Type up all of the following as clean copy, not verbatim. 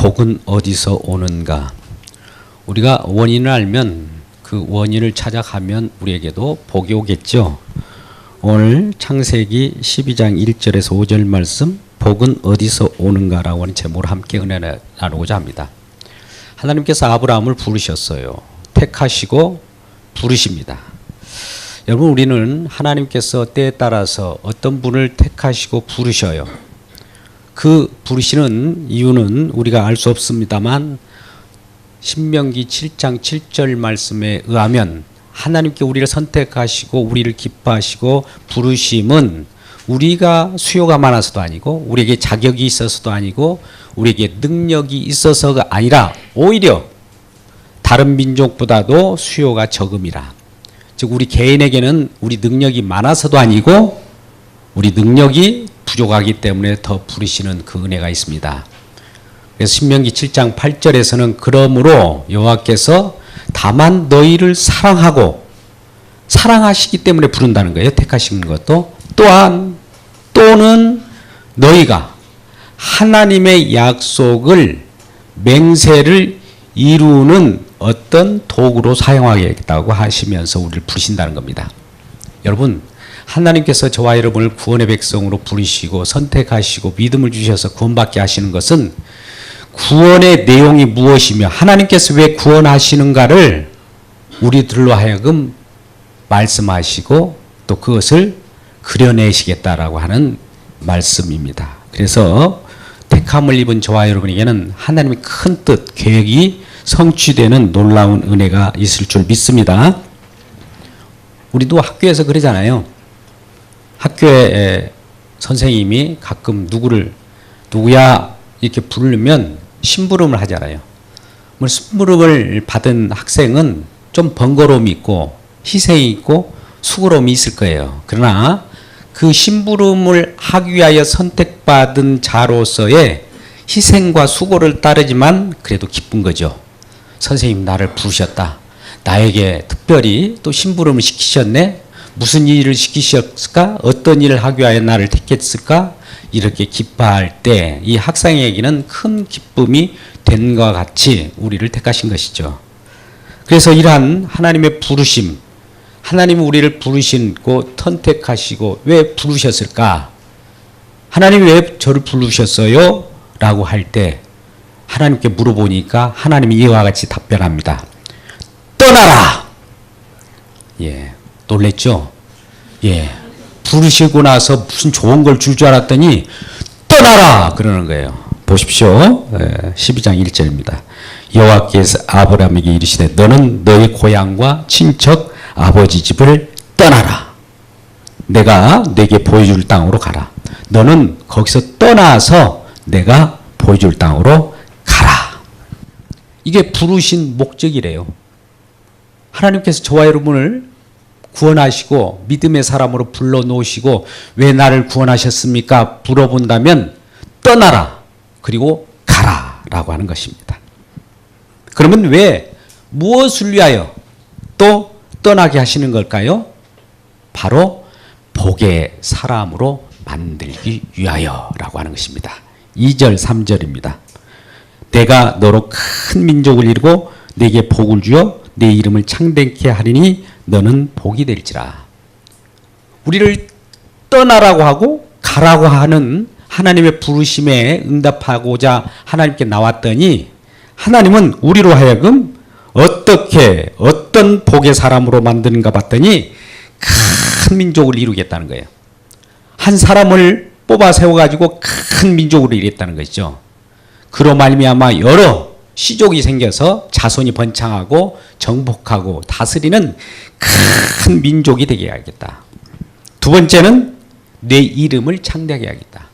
복은 어디서 오는가? 우리가 원인을 알면 그 원인을 찾아가면 우리에게도 복이 오겠죠. 오늘 창세기 12장 1절에서 5절 말씀, 복은 어디서 오는가라고 하는 제목으로 함께 은혜 나누고자 합니다. 하나님께서 아브라함을 부르셨어요. 택하시고 부르십니다. 여러분, 우리는 하나님께서 때에 따라서 어떤 분을 택하시고 부르셔요. 그 부르시는 이유는 우리가 알 수 없습니다만 신명기 7장 7절 말씀에 의하면 하나님께 우리를 선택하시고 우리를 기뻐하시고 부르심은 우리가 수요가 많아서도 아니고 우리에게 자격이 있어서도 아니고 우리에게 능력이 있어서가 아니라 오히려 다른 민족보다도 수요가 적음이라. 즉 우리 개인에게는 우리 능력이 많아서도 아니고 우리 능력이 부족하기 때문에 더 부르시는 그 은혜가 있습니다. 그래서 신명기 7장 8절에서는 그러므로 여호와께서 다만 너희를 사랑하고 사랑하시기 때문에 부른다는 거예요. 택하신 것도. 또한 또는 너희가 하나님의 약속을 맹세를 이루는 어떤 도구로 사용하겠다고 하시면서 우리를 부르신다는 겁니다. 여러분, 하나님께서 저와 여러분을 구원의 백성으로 부르시고 선택하시고 믿음을 주셔서 구원받게 하시는 것은 구원의 내용이 무엇이며 하나님께서 왜 구원하시는가를 우리들로 하여금 말씀하시고 또 그것을 그려내시겠다라고 하는 말씀입니다. 그래서 택함을 입은 저와 여러분에게는 하나님의 큰 뜻, 계획이 성취되는 놀라운 은혜가 있을 줄 믿습니다. 우리도 학교에서 그러잖아요. 학교에 선생님이 가끔 누구야 이렇게 부르면 심부름을 하잖아요. 심부름을 받은 학생은 좀 번거로움이 있고 희생이 있고 수고로움이 있을 거예요. 그러나 그 심부름을 하기 위하여 선택받은 자로서의 희생과 수고를 따르지만 그래도 기쁜 거죠. 선생님 나를 부르셨다. 나에게 특별히 또 심부름을 시키셨네. 무슨 일을 시키셨을까? 어떤 일을 하기 위하여 나를 택했을까? 이렇게 기뻐할 때 이 학생에게는 큰 기쁨이 된 것과 같이 우리를 택하신 것이죠. 그래서 이러한 하나님의 부르심, 하나님은 우리를 부르시고 선택하시고 왜 부르셨을까? 하나님이 왜 저를 부르셨어요? 라고 할 때 하나님께 물어보니까 하나님이 이와 같이 답변합니다. 떠나라! 예, 놀랬죠? 예, 부르시고 나서 무슨 좋은 걸 줄 줄 알았더니 떠나라! 그러는 거예요. 보십시오. 12장 1절입니다. 여호와께서 아브라함에게 이르시되 너는 너희 고향과 친척 아버지 집을 떠나라. 내가 네게 보여줄 땅으로 가라. 너는 거기서 떠나서 내가 보여줄 땅으로 가라. 이게 부르신 목적이래요. 하나님께서 저와 여러분을 구원하시고 믿음의 사람으로 불러놓으시고 왜 나를 구원하셨습니까? 물어본다면 떠나라 그리고 가라 라고 하는 것입니다. 그러면 왜 무엇을 위하여 또 떠나게 하시는 걸까요? 바로 복의 사람으로 만들기 위하여 라고 하는 것입니다. 2절 3절입니다. 내가 너로 큰 민족을 이루고 네게 복을 주어 네 이름을 창대케 하리니 너는 복이 될지라. 우리를 떠나라고 하고 가라고 하는 하나님의 부르심에 응답하고자 하나님께 나왔더니 하나님은 우리로 하여금 어떻게 어떤 복의 사람으로 만드는가 봤더니 큰 민족을 이루겠다는 거예요. 한 사람을 뽑아 세워가지고 큰 민족으로 이루겠다는 것이죠. 그로 말미암아 여러 시족이 생겨서 자손이 번창하고 정복하고 다스리는 큰 민족이 되게 하겠다. 두 번째는 내 이름을 창대하게 하겠다.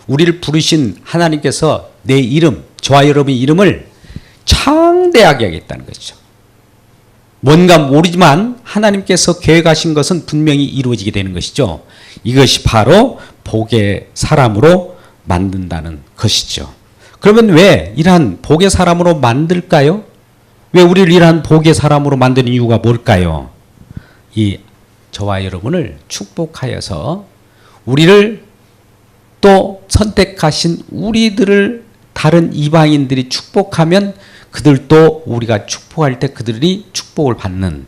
우리를 부르신 하나님께서 내 이름, 저와 여러분의 이름을 창대하게 하겠다는 것이죠. 뭔가 모르지만 하나님께서 계획하신 것은 분명히 이루어지게 되는 것이죠. 이것이 바로 복의 사람으로 만든다는 것이죠. 그러면 왜 이러한 복의 사람으로 만들까요? 왜 우리를 이러한 복의 사람으로 만드는 이유가 뭘까요? 이 저와 여러분을 축복하여서 우리를 또 선택하신 우리들을 다른 이방인들이 축복하면 그들도 우리가 축복할 때 그들이 축복을 받는.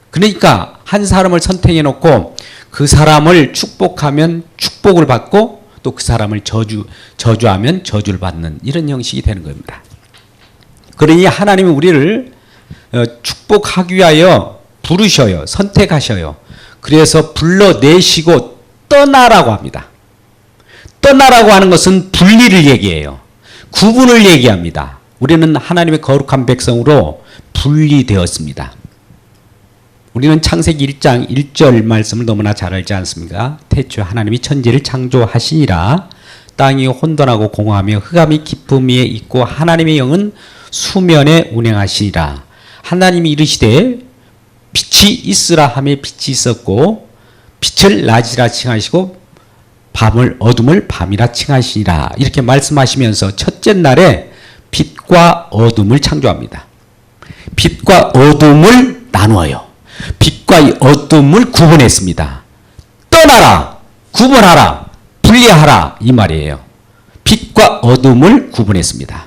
그러니까 한 사람을 선택해 놓고 그 사람을 축복하면 축복을 받고 또 그 사람을 저주하면 저주를 받는 이런 형식이 되는 겁니다. 그러니 하나님은 우리를 축복하기 위하여 부르셔요. 선택하셔요. 그래서 불러내시고 떠나라고 합니다. 떠나라고 하는 것은 분리를 얘기해요. 구분을 얘기합니다. 우리는 하나님의 거룩한 백성으로 분리되었습니다. 우리는 창세기 1장 1절 말씀을 너무나 잘 알지 않습니까? 태초에 하나님이 천지를 창조하시니라. 땅이 혼돈하고 공허하며 흑암이 깊음 위에 있고 하나님의 영은 수면에 운행하시니라. 하나님이 이르시되 빛이 있으라 하며 빛이 있었고 빛을 낮이라 칭하시고 어둠을 밤이라 칭하시니라. 이렇게 말씀하시면서 첫째 날에 빛과 어둠을 창조합니다. 빛과 어둠을 나누어요. 빛과 어둠을 구분했습니다. 떠나라, 구분하라, 분리하라 이 말이에요. 빛과 어둠을 구분했습니다.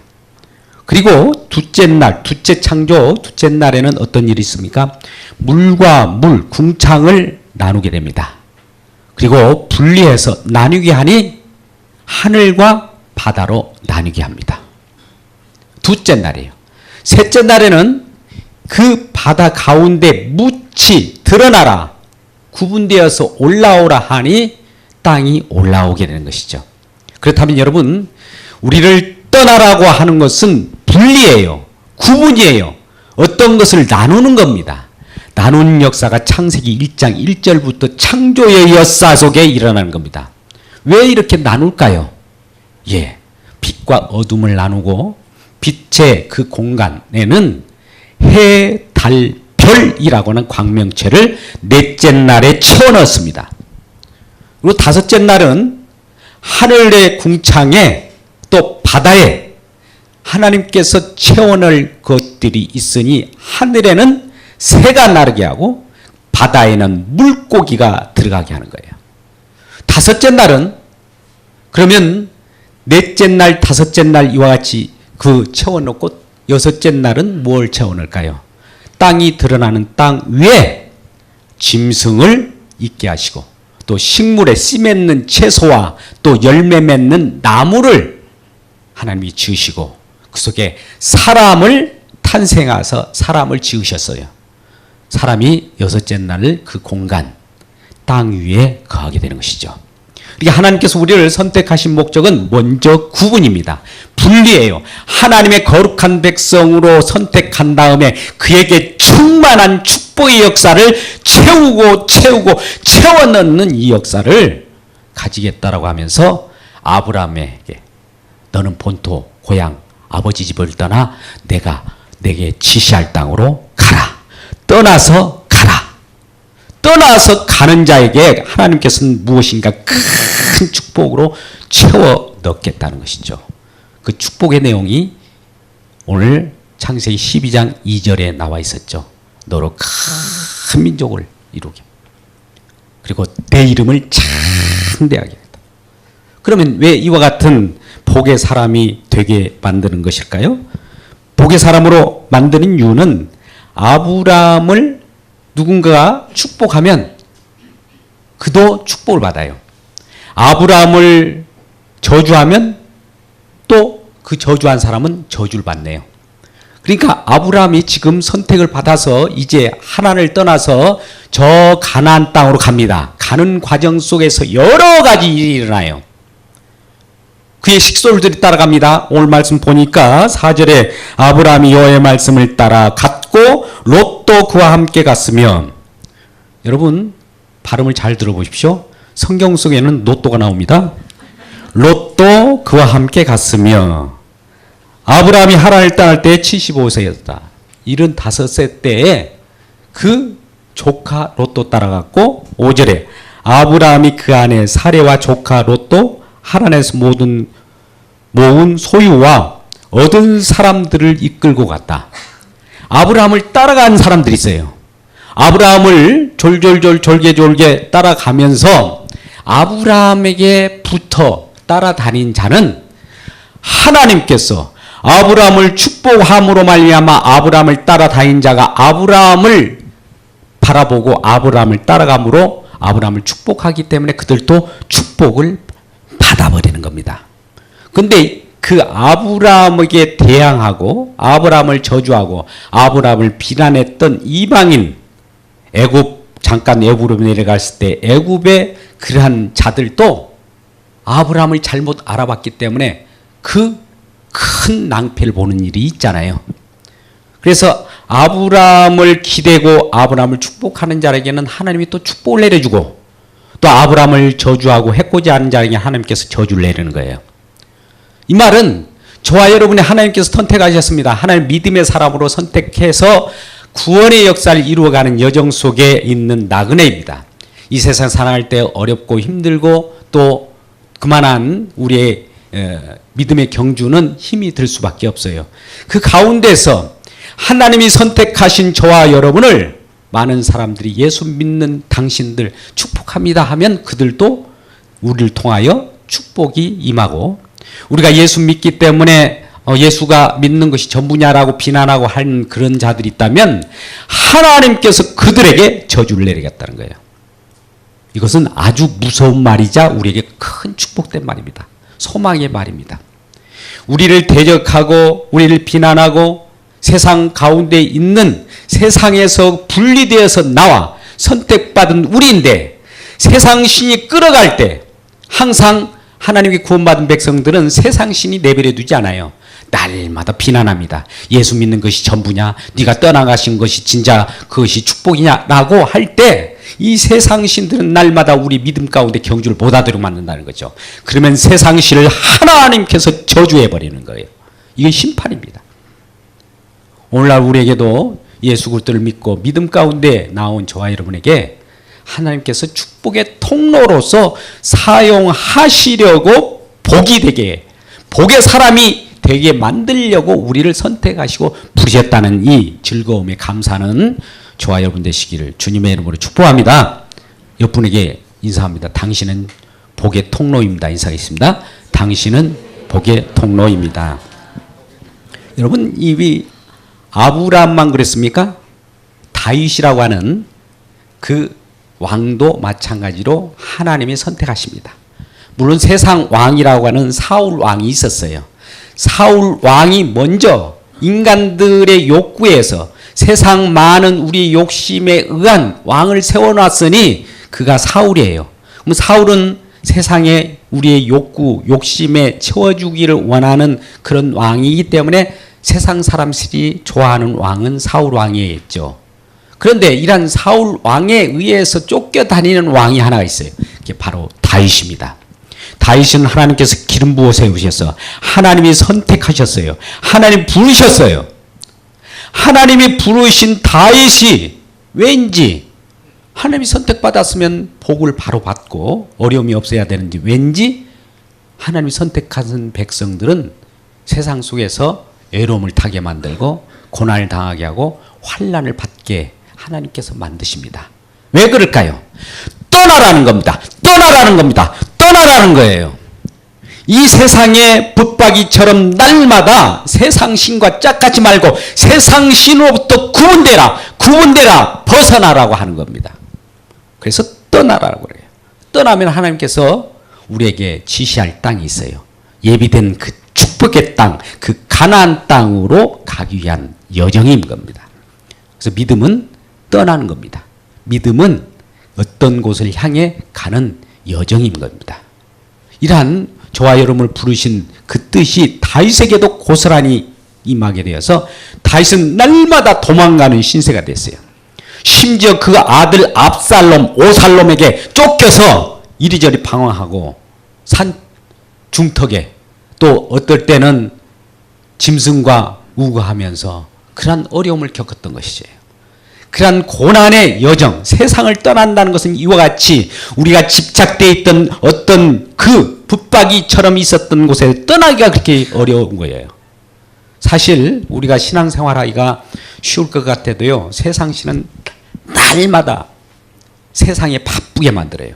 그리고 둘째 날, 둘째 창조, 둘째 날에는 어떤 일이 있습니까? 물과 물, 궁창을 나누게 됩니다. 그리고 분리해서 나누게 하니 하늘과 바다로 나누게 합니다. 둘째 날이에요. 셋째 날에는 그 바다 가운데 묻히 드러나라, 구분되어서 올라오라 하니 땅이 올라오게 되는 것이죠. 그렇다면 여러분, 우리를 떠나라고 하는 것은 분리예요. 구분이에요. 어떤 것을 나누는 겁니다. 나누는 역사가 창세기 1장 1절부터 창조의 역사 속에 일어나는 겁니다. 왜 이렇게 나눌까요? 예, 빛과 어둠을 나누고 빛의 그 공간에는 해, 달, 별이라고 하는 광명체를 넷째 날에 채워넣었습니다. 그리고 다섯째 날은 하늘의 궁창에 또 바다에 하나님께서 채워넣을 것들이 있으니 하늘에는 새가 나르게 하고 바다에는 물고기가 들어가게 하는 거예요. 다섯째 날은 그러면 넷째 날, 다섯째 날 이와 같이 그 채워넣고 여섯째 날은 뭘 채워넣을까요? 땅이 드러나는 땅 위에 짐승을 있게 하시고 또 식물에 씨 맺는 채소와 또 열매 맺는 나무를 하나님이 지으시고 그 속에 사람을 탄생하셔서 사람을 지으셨어요. 사람이 여섯째 날 그 공간 땅 위에 거하게 되는 것이죠. 그러니까 하나님께서 우리를 선택하신 목적은 먼저 구분입니다. 분리예요. 하나님의 거룩한 백성으로 선택한 다음에 그에게 충만한 축복의 역사를 채우고 채워넣는 이 역사를 가지겠다라고 하면서 아브라함에게 너는 본토 고향 아버지 집을 떠나 내가 내게 지시할 땅으로 가라. 떠나서 가라. 떠나서 가는 자에게 하나님께서는 무엇인가 큰 축복으로 채워 넣겠다는 것이죠. 그 축복의 내용이 오늘 창세기 12장 2절에 나와 있었죠. 너로 큰 민족을 이루게. 그리고 내 이름을 창대하게 했다. 그러면 왜 이와 같은 복의 사람이 되게 만드는 것일까요? 복의 사람으로 만드는 이유는 아브라함을 누군가가 축복하면 그도 축복을 받아요. 아브라함을 저주하면 또 그 저주한 사람은 저주를 받네요. 그러니까 아브라함이 지금 선택을 받아서 이제 하나님을 떠나서 저 가나안 땅으로 갑니다. 가는 과정 속에서 여러 가지 일이 일어나요. 그의 식솔들이 따라갑니다. 오늘 말씀 보니까 4절에 아브라함이 여호와의 말씀을 따라 갔고 롯도 그와 함께 갔으며, 여러분 발음을 잘 들어보십시오. 성경 속에는 롯도가 나옵니다. 롯도 그와 함께 갔으며 아브라함이 하란을 떠날 때 75세였다. 75세 때에 그 조카 롯도 따라갔고 5절에 아브라함이 그 안에 사레와 조카 롯도 하란에서 모은 소유와 얻은 사람들을 이끌고 갔다. 아브라함을 따라간 사람들이 있어요. 아브라함을 졸게 따라가면서 아브라함에게 붙어 따라다닌 자는 하나님께서 아브라함을 축복함으로 말미암아 아브라함을 따라다닌 자가 아브라함을 바라보고 아브라함을 따라감으로 아브라함을 축복하기 때문에 그들도 축복을 받아버리는 겁니다. 근데 그 아브라함에게 대항하고 아브라함을 저주하고 아브라함을 비난했던 이방인 잠깐 애굽으로 내려갔을 때 애굽의 그러한 자들도 아브라함을 잘못 알아봤기 때문에 그 큰 낭패를 보는 일이 있잖아요. 그래서 아브라함을 기대고 아브라함을 축복하는 자에게는 하나님이 또 축복을 내려주고 또 아브라함을 저주하고 해코지 하는 자에게 하나님께서 저주를 내리는 거예요. 이 말은 저와 여러분이 하나님께서 선택하셨습니다. 하나님 믿음의 사람으로 선택해서 구원의 역사를 이루어가는 여정 속에 있는 나그네입니다. 이 세상 살아갈 때 어렵고 힘들고 또 그만한 우리의 믿음의 경주는 힘이 들 수밖에 없어요. 그 가운데서 하나님이 선택하신 저와 여러분을 많은 사람들이 예수 믿는 당신들 축복합니다 하면 그들도 우리를 통하여 축복이 임하고, 우리가 예수 믿기 때문에 예수가 믿는 것이 전부냐라고 비난하고 하는 그런 자들이 있다면 하나님께서 그들에게 저주를 내리겠다는 거예요. 이것은 아주 무서운 말이자 우리에게 큰 축복된 말입니다. 소망의 말입니다. 우리를 대적하고 우리를 비난하고 세상 가운데 있는, 세상에서 분리되어서 나와 선택받은 우리인데 세상 신이 끌어갈 때 항상 하나님께 구원받은 백성들은 세상 신이 내버려 두지 않아요. 날마다 비난합니다. 예수 믿는 것이 전부냐? 네가 떠나가신 것이 진짜 그것이 축복이냐? 라고 할 때 이 세상 신들은 날마다 우리 믿음 가운데 경주를 못 하도록 만든다는 거죠. 그러면 세상 신을 하나님께서 저주해버리는 거예요. 이게 심판입니다. 오늘날 우리에게도 예수 그리스도를 믿고 믿음 가운데 나온 저와 여러분에게 하나님께서 축복의 통로로서 사용하시려고 복이 되게, 복의 사람이 되게 만들려고 우리를 선택하시고 부르셨다는 이 즐거움에 감사하는 저와 여러분 되시기를 주님의 이름으로 축복합니다. 옆분에게 인사합니다. 당신은 복의 통로입니다. 인사하겠습니다. 당신은 복의 통로입니다. 여러분, 이 아브라함만 그랬습니까? 다윗이라고 하는 그 왕도 마찬가지로 하나님이 선택하십니다. 물론 세상 왕이라고 하는 사울 왕이 있었어요. 사울 왕이 먼저 인간들의 욕구에서 세상 많은 우리 욕심에 의한 왕을 세워놨으니 그가 사울이에요. 그럼 사울은 세상에 우리의 욕구, 욕심에 채워주기를 원하는 그런 왕이기 때문에 세상 사람들이 좋아하는 왕은 사울 왕이었죠. 그런데 이런 사울 왕에 의해서 쫓겨다니는 왕이 하나 있어요. 그게 바로 다윗입니다. 다윗은 하나님께서 기름 부어 세우셔서 하나님이 선택하셨어요. 하나님 부르셨어요. 하나님이 부르신 다윗이 왠지 하나님이 선택받았으면 복을 바로 받고 어려움이 없어야 되는지, 왠지 하나님이 선택하신 백성들은 세상 속에서 외로움을 타게 만들고 고난을 당하게 하고 환난을 받게 하나님께서 만드십니다. 왜 그럴까요? 떠나라는 겁니다. 떠나라는 겁니다. 떠나라는 거예요. 이 세상의 붙박이처럼 날마다 세상 신과 짝같이 말고 세상 신으로부터 구분되라, 벗어나라고 하는 겁니다. 그래서 떠나라고 그래요. 떠나면 하나님께서 우리에게 지시할 땅이 있어요. 예비된 그 축복의 땅, 그 가나안 땅으로 가기 위한 여정인 겁니다. 그래서 믿음은 떠나는 겁니다. 믿음은 어떤 곳을 향해 가는 여정인 겁니다. 이러한 저와 여러분을 부르신 그 뜻이 다윗에게도 고스란히 임하게 되어서 다윗은 날마다 도망가는 신세가 됐어요. 심지어 그 아들 압살롬, 오살롬에게 쫓겨서 이리저리 방황하고 산 중턱에 또 어떨 때는 짐승과 우거하면서 그러한 어려움을 겪었던 것이죠. 그러한 고난의 여정, 세상을 떠난다는 것은 이와 같이 우리가 집착되어 있던 어떤 그 붙박이처럼 있었던 곳에 떠나기가 그렇게 어려운 거예요. 사실 우리가 신앙생활하기가 쉬울 것 같아도요, 세상 신은 날마다 세상에 바쁘게 만들어요.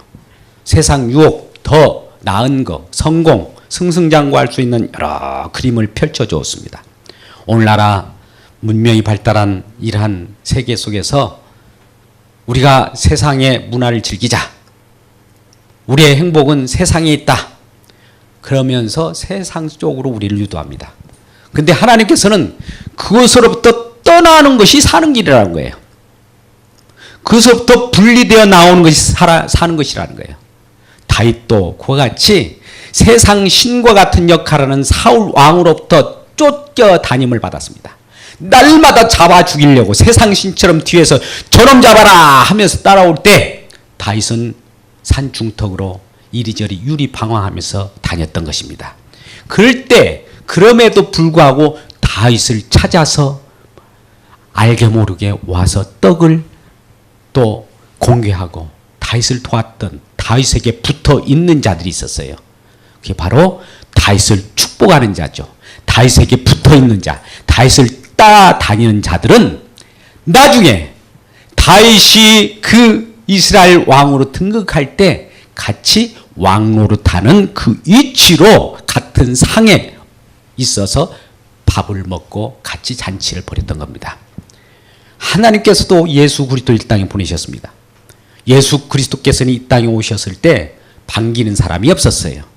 세상 유혹, 더 나은 거, 성공, 승승장구할 수 있는 여러 그림을 펼쳐주었습니다. 오늘날아 문명이 발달한 이러한 세계 속에서 우리가 세상의 문화를 즐기자. 우리의 행복은 세상에 있다. 그러면서 세상 쪽으로 우리를 유도합니다. 근데 하나님께서는 그것으로부터 떠나는 것이 사는 길이라는 거예요. 그것으로부터 분리되어 나오는 것이 사는 것이라는 거예요. 다윗도 그와 같이 세상 신과 같은 역할을 하는 사울 왕으로부터 쫓겨다님을 받았습니다. 날마다 잡아 죽이려고 세상 신처럼 뒤에서 저놈 잡아라 하면서 따라올 때 다윗은 산 중턱으로 이리저리 유리방황하면서 다녔던 것입니다. 그럴 때 그럼에도 불구하고 다윗을 찾아서 알게 모르게 와서 떡을 또 공개하고 다윗을 도왔던 다윗에게 붙어 있는 자들이 있었어요. 그게 바로 다윗을 축복하는 자죠. 다윗에게 붙어 있는 자, 다윗을 따라다니는 자들은 나중에 다윗이 그 이스라엘 왕으로 등극할 때 같이 왕노릇하는 그 위치로 같은 상에 있어서 밥을 먹고 같이 잔치를 벌였던 겁니다. 하나님께서도 예수 그리스도를 이 땅에 보내셨습니다. 예수 그리스도께서는 이 땅에 오셨을 때 반기는 사람이 없었어요.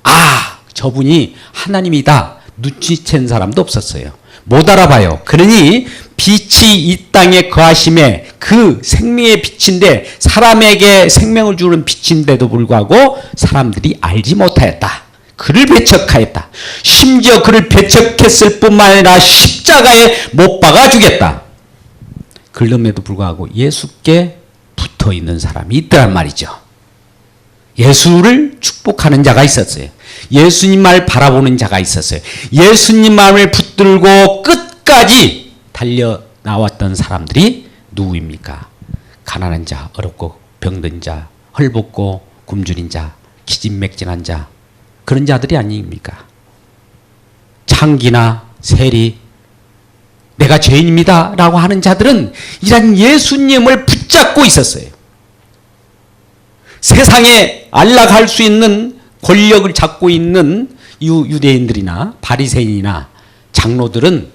아, 저분이 하나님이다 눈치챈 사람도 없었어요. 못 알아봐요. 그러니 빛이 이 땅에 거하심에 그 생명의 빛인데 사람에게 생명을 주는 빛인데도 불구하고 사람들이 알지 못하였다. 그를 배척하였다. 심지어 그를 배척했을 뿐만 아니라 십자가에 못 박아 주겠다. 그럼에도 불구하고 예수께 붙어 있는 사람이 있더란 말이죠. 예수를 축복하는 자가 있었어요. 예수님만을 바라보는 자가 있었어요. 예수님만을 붙들고 끝까지 달려 나왔던 사람들이 누구입니까? 가난한 자, 어렵고 병든 자, 헐벗고 굶주린 자, 기진맥진한 자, 그런 자들이 아닙니까? 창기나 세리, 내가 죄인입니다 라고 하는 자들은 이런 예수님을 붙잡고 있었어요. 세상에 안락할 수 있는 권력을 잡고 있는 유대인들이나 바리새인이나 장로들은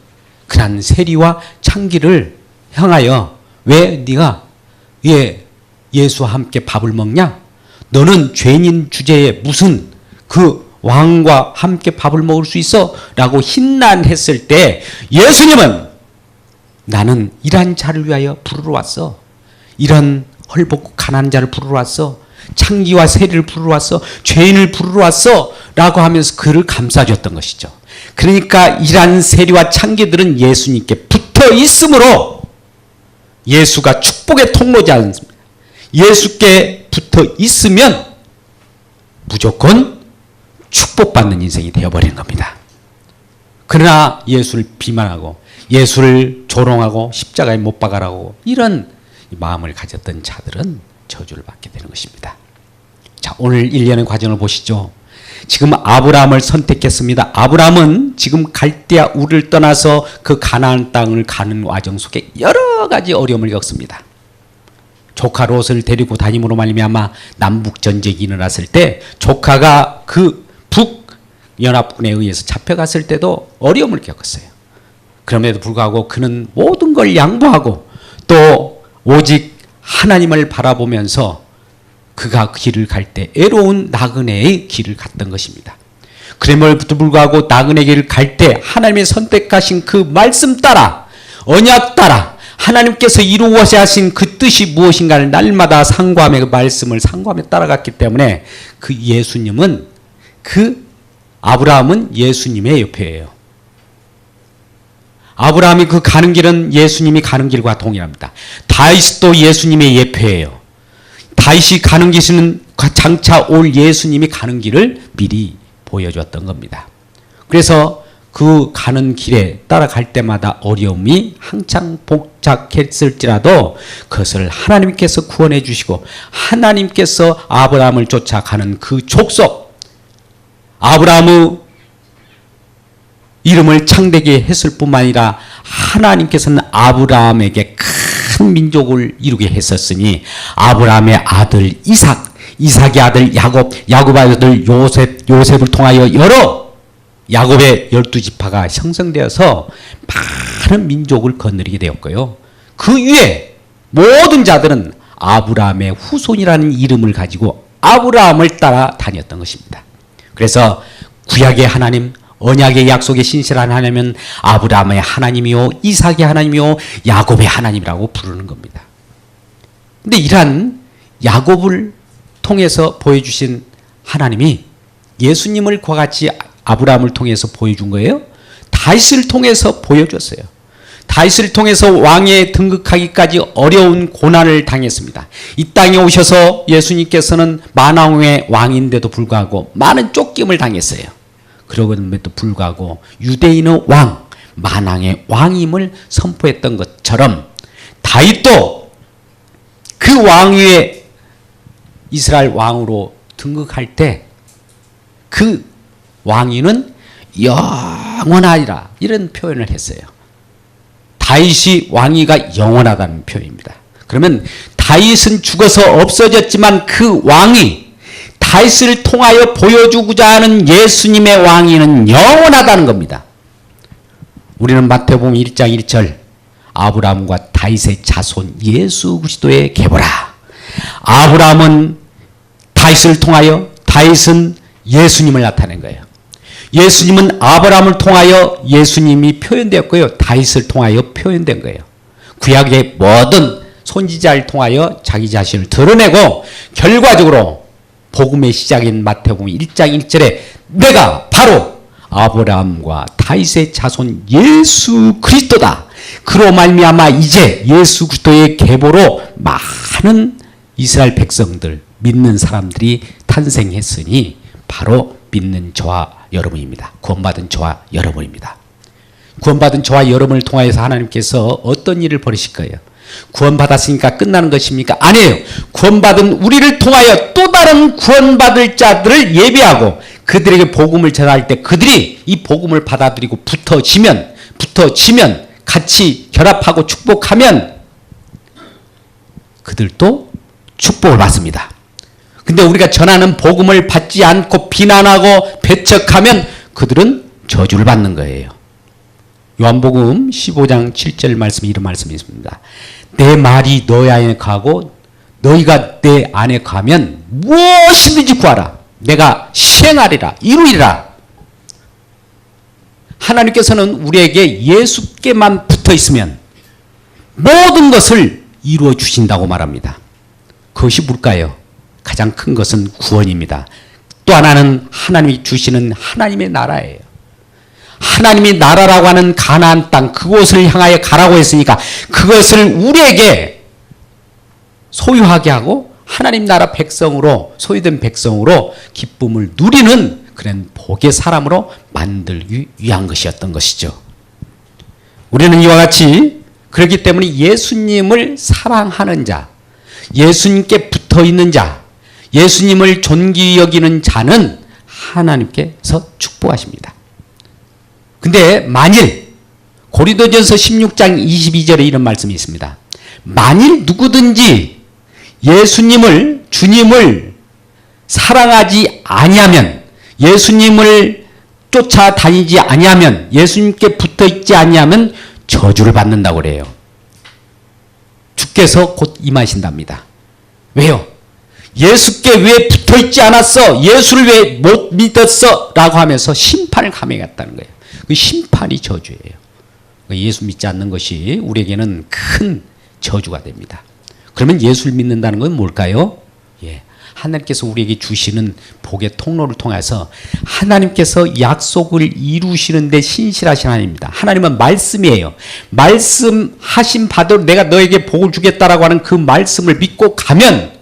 그런 세리와 창기를 향하여 왜 네가 예수와 함께 밥을 먹냐? 너는 죄인 주제에 무슨 그 왕과 함께 밥을 먹을 수 있어? 라고 hin난했을 때 예수님은 나는 이러한 자를 위하여 부르러 왔어. 이런 헐벗고 가난한 자를 부르러 왔어. 창기와 세리를 부르러 왔어. 죄인을 부르러 왔어. 라고 하면서 그를 감싸줬던 것이죠. 그러니까 이러한 세리와 창기들은 예수님께 붙어 있으므로 예수가 축복의 통로지 않습니까? 예수께 붙어 있으면 무조건 축복받는 인생이 되어버리는 겁니다. 그러나 예수를 비만하고 예수를 조롱하고 십자가에 못 박아라고 이런 마음을 가졌던 자들은 저주를 받게 되는 것입니다. 자, 오늘 일련의 과정을 보시죠. 지금 아브라함을 선택했습니다. 아브라함은 지금 갈대아 우를 떠나서 그 가나안 땅을 가는 과정 속에 여러 가지 어려움을 겪습니다. 조카 롯을 데리고 다님으로 말미암아 남북 전쟁이 일어났을 때 조카가 그 북연합군에 의해서 잡혀갔을 때도 어려움을 겪었어요. 그럼에도 불구하고 그는 모든 걸 양보하고 또 오직 하나님을 바라보면서 그가 길을 갈 때 애로운 나그네의 길을 갔던 것입니다. 그럼에도 불구하고 나그네 길을 갈 때 하나님의 선택하신 그 말씀 따라 언약 따라 하나님께서 이루어야 하신 그 뜻이 무엇인가를 날마다 상고하며 그 말씀을 상고하며 따라갔기 때문에 그 예수님은 아브라함은 예수님의 옆에예요. 아브라함이 그 가는 길은 예수님이 가는 길과 동일합니다. 다윗도 예수님의 예표예요. 다윗이 가는 길은 장차 올 예수님이 가는 길을 미리 보여줬던 겁니다. 그래서 그 가는 길에 따라갈 때마다 어려움이 한창 복잡했을지라도 그것을 하나님께서 구원해 주시고 하나님께서 아브라함을 쫓아가는 그 족속, 아브라함의 이름을 창대게 했을 뿐만 아니라 하나님께서는 아브라함에게 큰 민족을 이루게 했었으니 아브라함의 아들 이삭의 아들 야곱, 야곱의 아들 요셉을 통하여 여러 야곱의 12지파가 형성되어서 많은 민족을 거느리게 되었고요. 그 위에 모든 자들은 아브라함의 후손이라는 이름을 가지고 아브라함을 따라 다녔던 것입니다. 그래서 구약의 하나님, 언약의 약속의 신실한 하나님은 아브라함의 하나님이요, 이삭의 하나님이요, 야곱의 하나님이라고 부르는 겁니다. 근데 이러한 야곱을 통해서 보여주신 하나님이 예수님을 그와 같이 아브라함을 통해서 보여준 거예요. 다윗을 통해서 보여줬어요. 다윗을 통해서 왕에 등극하기까지 어려운 고난을 당했습니다. 이 땅에 오셔서 예수님께서는 만왕의 왕인데도 불구하고 많은 쫓김을 당했어요. 그러고도 불구하고 유대인의 왕, 만왕의 왕임을 선포했던 것처럼 다윗도 그 왕위에 이스라엘 왕으로 등극할 때 그 왕위는 영원하리라 이런 표현을 했어요. 다윗이 왕위가 영원하다는 표현입니다. 그러면 다윗은 죽어서 없어졌지만 그 왕위, 다윗을 통하여 보여주고자 하는 예수님의 왕위는 영원하다는 겁니다. 우리는 마태복음 1장 1절 아브라함과 다윗의 자손 예수 그리스도의 계보라. 아브라함은 다윗을 통하여, 다윗은 예수님을 나타낸 거예요. 예수님은 아브라함을 통하여 예수님이 표현되었고요. 다윗을 통하여 표현된 거예요. 구약의 모든 선지자를 통하여 자기 자신을 드러내고 결과적으로 복음의 시작인 마태복음 1장 1절에 내가 바로 아브라함과 다윗의 자손 예수 그리스도다. 그로 말미암아 이제 예수 그리스도의 계보로 많은 이스라엘 백성들, 믿는 사람들이 탄생했으니 바로 믿는 저와 여러분입니다. 구원받은 저와 여러분입니다. 구원받은 저와 여러분을 통하여서 하나님께서 어떤 일을 벌이실 거예요? 구원받았으니까 끝나는 것입니까? 아니에요. 구원받은 우리를 통하여 또 다른 구원받을 자들을 예비하고 그들에게 복음을 전할 때 그들이 이 복음을 받아들이고 붙어지면 같이 결합하고 축복하면 그들도 축복을 받습니다. 근데 우리가 전하는 복음을 받지 않고 비난하고 배척하면 그들은 저주를 받는 거예요. 요한복음 15장 7절 말씀에 이런 말씀이 있습니다. 내 말이 너희 안에 가고 너희가 내 안에 가면 무엇이든지 구하라. 내가 시행하리라. 이루리라. 하나님께서는 우리에게 예수께만 붙어 있으면 모든 것을 이루어 주신다고 말합니다. 그것이 뭘까요? 가장 큰 것은 구원입니다. 또 하나는 하나님이 주시는 하나님의 나라예요. 하나님이 나라라고 하는 가나안 땅 그곳을 향하여 가라고 했으니까 그것을 우리에게 소유하게 하고 하나님 나라 백성으로 소유된 백성으로 기쁨을 누리는 그런 복의 사람으로 만들기 위한 것이었던 것이죠. 우리는 이와 같이 그렇기 때문에 예수님을 사랑하는 자, 예수님께 붙어있는 자, 예수님을 존귀 여기는 자는 하나님께서 축복하십니다. 근데 만일 고린도전서 16장 22절에 이런 말씀이 있습니다. 만일 누구든지 예수님을 주님을 사랑하지 아니하면 예수님을 쫓아다니지 아니하면 예수님께 붙어있지 아니하면 저주를 받는다고 그래요. 주께서 곧 임하신답니다. 왜요? 예수께 왜 붙어있지 않았어? 예수를 왜 못 믿었어? 라고 하면서 심판을 감행했다는 거예요. 그 심판이 저주예요. 예수 믿지 않는 것이 우리에게는 큰 저주가 됩니다. 그러면 예수를 믿는다는 건 뭘까요? 예, 하나님께서 우리에게 주시는 복의 통로를 통해서 하나님께서 약속을 이루시는 데 신실하신 하나님입니다. 하나님은 말씀이에요. 말씀하신 바대로 내가 너에게 복을 주겠다라고 하는 그 말씀을 믿고 가면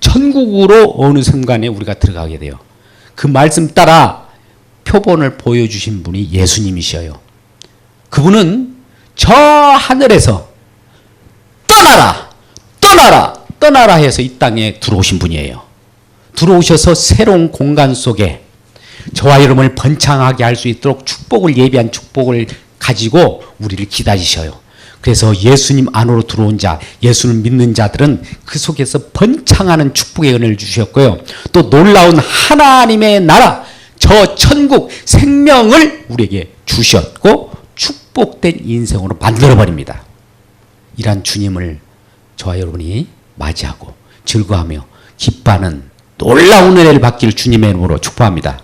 천국으로 어느 순간에 우리가 들어가게 돼요. 그 말씀 따라 표본을 보여주신 분이 예수님이셔요. 그분은 저 하늘에서 떠나라 해서 이 땅에 들어오신 분이에요. 들어오셔서 새로운 공간 속에 저와 여러분을 번창하게 할 수 있도록 축복을 예비한 축복을 가지고 우리를 기다리셔요. 그래서 예수님 안으로 들어온 자, 예수를 믿는 자들은 그 속에서 번창하는 축복의 은혜를 주셨고요. 또 놀라운 하나님의 나라, 저 천국 생명을 우리에게 주셨고 축복된 인생으로 만들어버립니다. 이러한 주님을 저와 여러분이 맞이하고 즐거워하며 기뻐하는 놀라운 은혜를 받기를 주님의 이름으로 축복합니다.